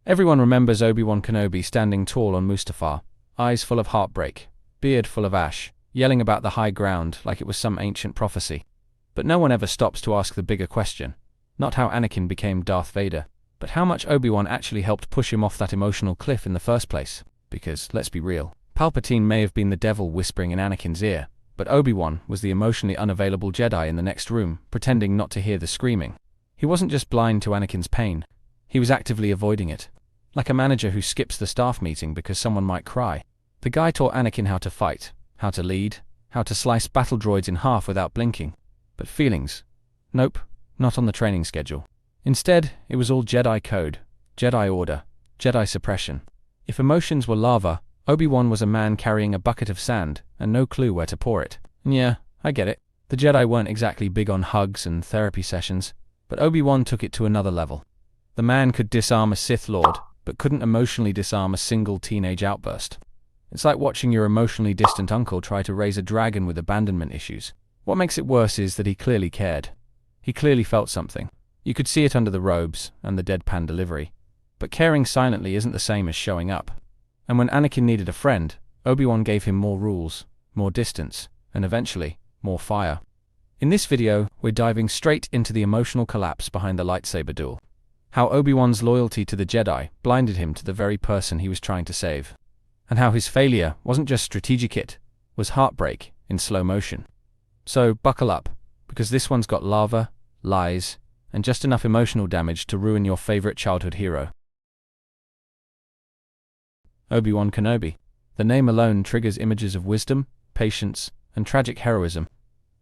Everyone remembers Obi Wan Kenobi standing tall on Mustafar, eyes full of heartbreak, beard full of ash, yelling about the high ground like it was some ancient prophecy. But no one ever stops to ask the bigger question. Not how Anakin became Darth Vader, but how much Obi-Wan actually helped push him off that emotional cliff in the first place. Because, let's be real, Palpatine may have been the devil whispering in Anakin's ear, but Obi-Wan was the emotionally unavailable Jedi in the next room, pretending not to hear the screaming. He wasn't just blind to Anakin's pain, he was actively avoiding it. Like a manager who skips the staff meeting because someone might cry. The guy taught Anakin how to fight, how to lead, how to slice battle droids in half without blinking. But feelings? Nope, not on the training schedule. Instead, it was all Jedi code, Jedi order, Jedi suppression. If emotions were lava, Obi-Wan was a man carrying a bucket of sand and no clue where to pour it. And yeah, I get it. The Jedi weren't exactly big on hugs and therapy sessions, but Obi-Wan took it to another level. The man could disarm a Sith Lord, but couldn't emotionally disarm a single teenage outburst. It's like watching your emotionally distant uncle try to raise a dragon with abandonment issues. What makes it worse is that he clearly cared. He clearly felt something. You could see it under the robes and the deadpan delivery. But caring silently isn't the same as showing up. And when Anakin needed a friend, Obi-Wan gave him more rules, more distance, and eventually, more fire. In this video, we're diving straight into the emotional collapse behind the lightsaber duel. How Obi-Wan's loyalty to the Jedi blinded him to the very person he was trying to save. And how his failure wasn't just strategic, it was heartbreak in slow motion. So, buckle up, because this one's got lava, lies, and just enough emotional damage to ruin your favorite childhood hero. Obi Wan Kenobi. The name alone triggers images of wisdom, patience, and tragic heroism.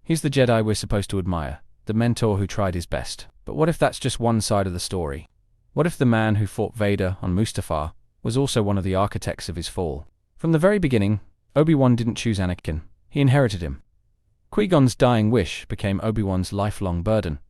He's the Jedi we're supposed to admire, the mentor who tried his best. But what if that's just one side of the story? What if the man who fought Vader on Mustafar was also one of the architects of his fall? From the very beginning, Obi-Wan didn't choose Anakin, he inherited him. Qui-Gon's dying wish became Obi-Wan's lifelong burden.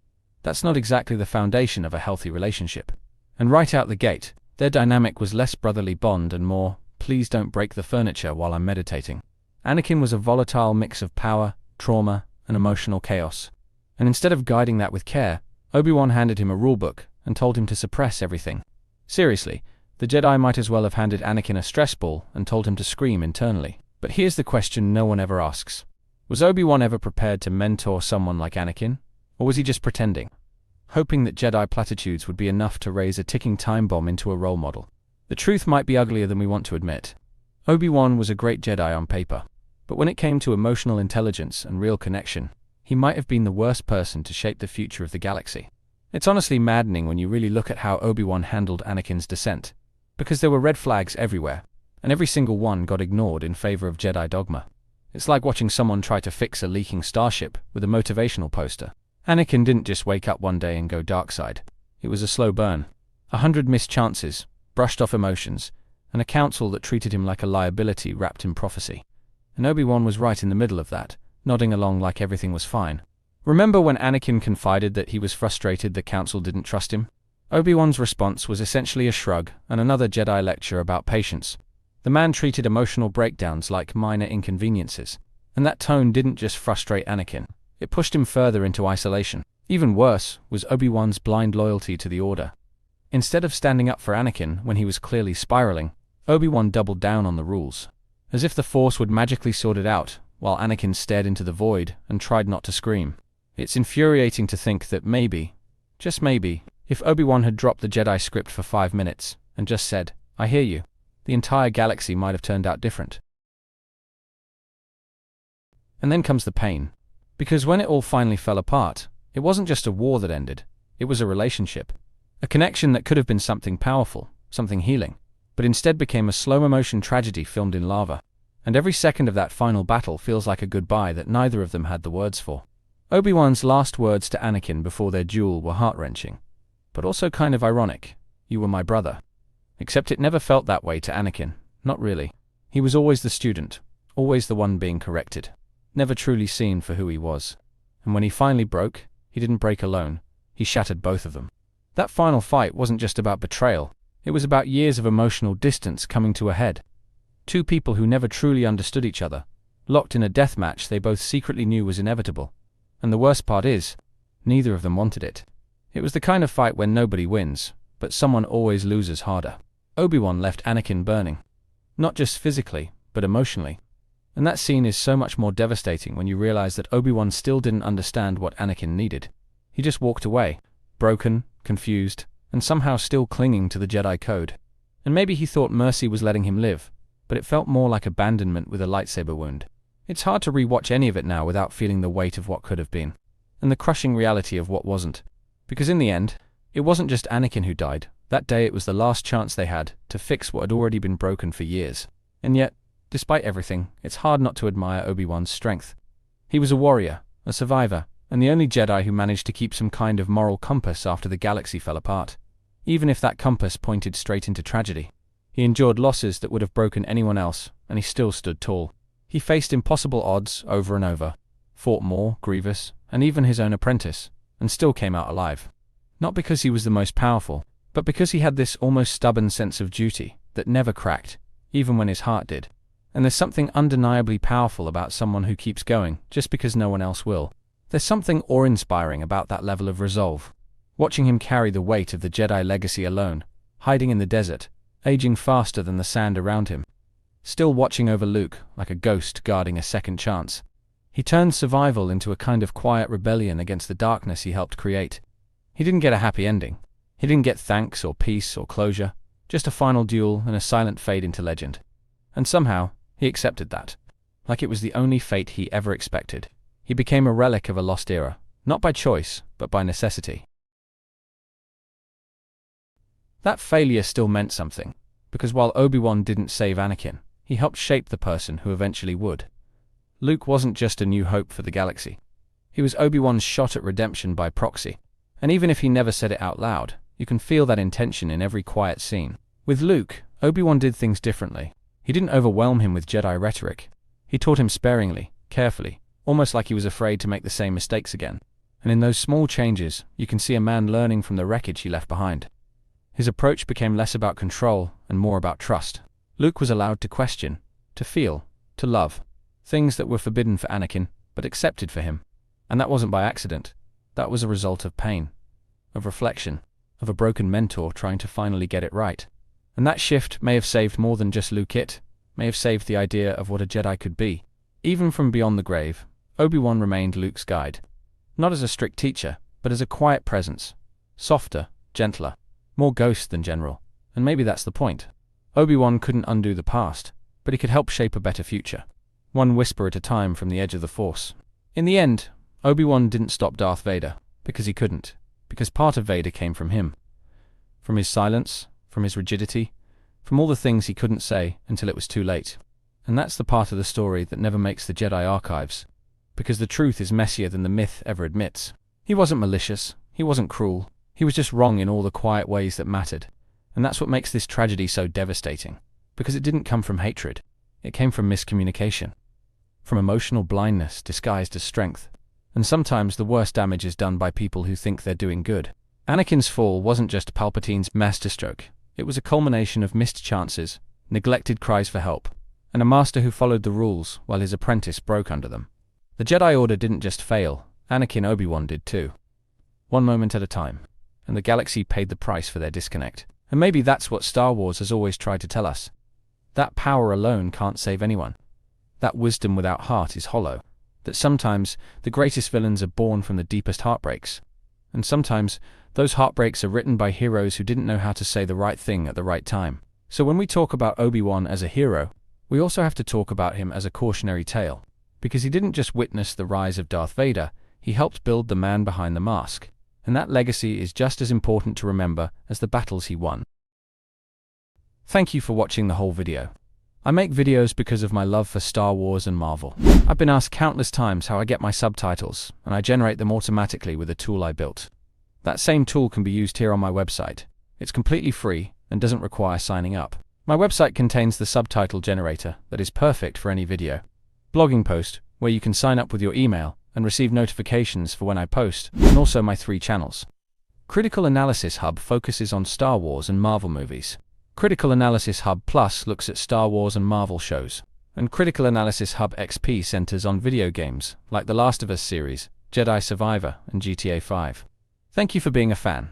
That's not exactly the foundation of a healthy relationship. And right out the gate, their dynamic was less brotherly bond and more, please don't break the furniture while I'm meditating. Anakin was a volatile mix of power, trauma, and emotional chaos. And instead of guiding that with care, Obi-Wan handed him a rulebook and told him to suppress everything. Seriously, the Jedi might as well have handed Anakin a stress ball and told him to scream internally. But here's the question no one ever asks. Was Obi-Wan ever prepared to mentor someone like Anakin? Or was he just pretending? Hoping that Jedi platitudes would be enough to raise a ticking time bomb into a role model. The truth might be uglier than we want to admit. Obi-Wan was a great Jedi on paper. But when it came to emotional intelligence and real connection, he might have been the worst person to shape the future of the galaxy. It's honestly maddening when you really look at how Obi-Wan handled Anakin's descent. Because there were red flags everywhere, and every single one got ignored in favor of Jedi dogma. It's like watching someone try to fix a leaking starship with a motivational poster. Anakin didn't just wake up one day and go dark side. It was a slow burn. 100 missed chances, brushed off emotions, and a council that treated him like a liability wrapped in prophecy. And Obi-Wan was right in the middle of that, nodding along like everything was fine. Remember when Anakin confided that he was frustrated the council didn't trust him? Obi-Wan's response was essentially a shrug and another Jedi lecture about patience. The man treated emotional breakdowns like minor inconveniences. And that tone didn't just frustrate Anakin. It pushed him further into isolation. Even worse was Obi-Wan's blind loyalty to the Order. Instead of standing up for Anakin when he was clearly spiraling, Obi-Wan doubled down on the rules. As if the Force would magically sort it out, while Anakin stared into the void and tried not to scream. It's infuriating to think that maybe, just maybe, if Obi-Wan had dropped the Jedi script for 5 minutes and just said, "I hear you," the entire galaxy might have turned out different. And then comes the pain. Because when it all finally fell apart, it wasn't just a war that ended, it was a relationship. A connection that could have been something powerful, something healing, but instead became a slow-motion tragedy filmed in lava. And every second of that final battle feels like a goodbye that neither of them had the words for. Obi-Wan's last words to Anakin before their duel were heart-wrenching, but also kind of ironic. "You were my brother." Except it never felt that way to Anakin, not really. He was always the student, always the one being corrected. Never truly seen for who he was. And when he finally broke, he didn't break alone, he shattered both of them. That final fight wasn't just about betrayal, it was about years of emotional distance coming to a head. Two people who never truly understood each other, locked in a death match they both secretly knew was inevitable. And the worst part is, neither of them wanted it. It was the kind of fight when nobody wins, but someone always loses harder. Obi Wan left Anakin burning. Not just physically, but emotionally. And that scene is so much more devastating when you realize that Obi Wan still didn't understand what Anakin needed. He just walked away, broken, confused, and somehow still clinging to the Jedi code. And maybe he thought mercy was letting him live, but it felt more like abandonment with a lightsaber wound. It's hard to rewatch any of it now without feeling the weight of what could have been, and the crushing reality of what wasn't. Because in the end, it wasn't just Anakin who died. That day it was the last chance they had to fix what had already been broken for years. And yet, despite everything, it's hard not to admire Obi-Wan's strength. He was a warrior, a survivor, and the only Jedi who managed to keep some kind of moral compass after the galaxy fell apart. Even if that compass pointed straight into tragedy. He endured losses that would have broken anyone else, and he still stood tall. He faced impossible odds over and over, fought Maul, Grievous, and even his own apprentice, and still came out alive. Not because he was the most powerful, but because he had this almost stubborn sense of duty that never cracked, even when his heart did. And there's something undeniably powerful about someone who keeps going just because no one else will. There's something awe-inspiring about that level of resolve. Watching him carry the weight of the Jedi legacy alone, hiding in the desert, aging faster than the sand around him. Still watching over Luke like a ghost guarding a second chance. He turned survival into a kind of quiet rebellion against the darkness he helped create. He didn't get a happy ending. He didn't get thanks or peace or closure, just a final duel and a silent fade into legend. And somehow, he accepted that. Like it was the only fate he ever expected. He became a relic of a lost era, not by choice, but by necessity. That failure still meant something, because while Obi-Wan didn't save Anakin, he helped shape the person who eventually would. Luke wasn't just a new hope for the galaxy. He was Obi-Wan's shot at redemption by proxy. And even if he never said it out loud, you can feel that intention in every quiet scene. With Luke, Obi-Wan did things differently. He didn't overwhelm him with Jedi rhetoric. He taught him sparingly, carefully, almost like he was afraid to make the same mistakes again. And in those small changes, you can see a man learning from the wreckage he left behind. His approach became less about control and more about trust. Luke was allowed to question, to feel, to love. Things that were forbidden for Anakin, but accepted for him. And that wasn't by accident. That was a result of pain, of reflection, of a broken mentor trying to finally get it right. And that shift may have saved more than just Luke. It may have saved the idea of what a Jedi could be. Even from beyond the grave, Obi-Wan remained Luke's guide. Not as a strict teacher, but as a quiet presence. Softer, gentler, more ghost than general. And maybe that's the point. Obi-Wan couldn't undo the past, but he could help shape a better future. One whisper at a time from the edge of the Force. In the end, Obi-Wan didn't stop Darth Vader, because he couldn't. Because part of Vader came from him. From his silence, from his rigidity, from all the things he couldn't say until it was too late. And that's the part of the story that never makes the Jedi archives. Because the truth is messier than the myth ever admits. He wasn't malicious, he wasn't cruel, he was just wrong in all the quiet ways that mattered. And that's what makes this tragedy so devastating. Because it didn't come from hatred. It came from miscommunication. From emotional blindness disguised as strength. And sometimes the worst damage is done by people who think they're doing good. Anakin's fall wasn't just Palpatine's masterstroke. It was a culmination of missed chances, neglected cries for help, and a master who followed the rules while his apprentice broke under them. The Jedi Order didn't just fail, Anakin Obi-Wan did too. One moment at a time. And the galaxy paid the price for their disconnect. And maybe that's what Star Wars has always tried to tell us. That power alone can't save anyone. That wisdom without heart is hollow. That sometimes the greatest villains are born from the deepest heartbreaks. And sometimes those heartbreaks are written by heroes who didn't know how to say the right thing at the right time. So when we talk about Obi-Wan as a hero, we also have to talk about him as a cautionary tale. Because he didn't just witness the rise of Darth Vader, he helped build the man behind the mask. And that legacy is just as important to remember as the battles he won. Thank you for watching the whole video. I make videos because of my love for Star Wars and Marvel. I've been asked countless times how I get my subtitles, and I generate them automatically with a tool I built. That same tool can be used here on my website. It's completely free and doesn't require signing up. My website contains the subtitle generator that is perfect for any video. Blogging post, where you can sign up with your email and receive notifications for when I post, and also my 3 channels. Critical Analysis Hub focuses on Star Wars and Marvel movies. Critical Analysis Hub Plus looks at Star Wars and Marvel shows. And Critical Analysis Hub XP centers on video games, like The Last of Us series, Jedi Survivor, and GTA 5. Thank you for being a fan.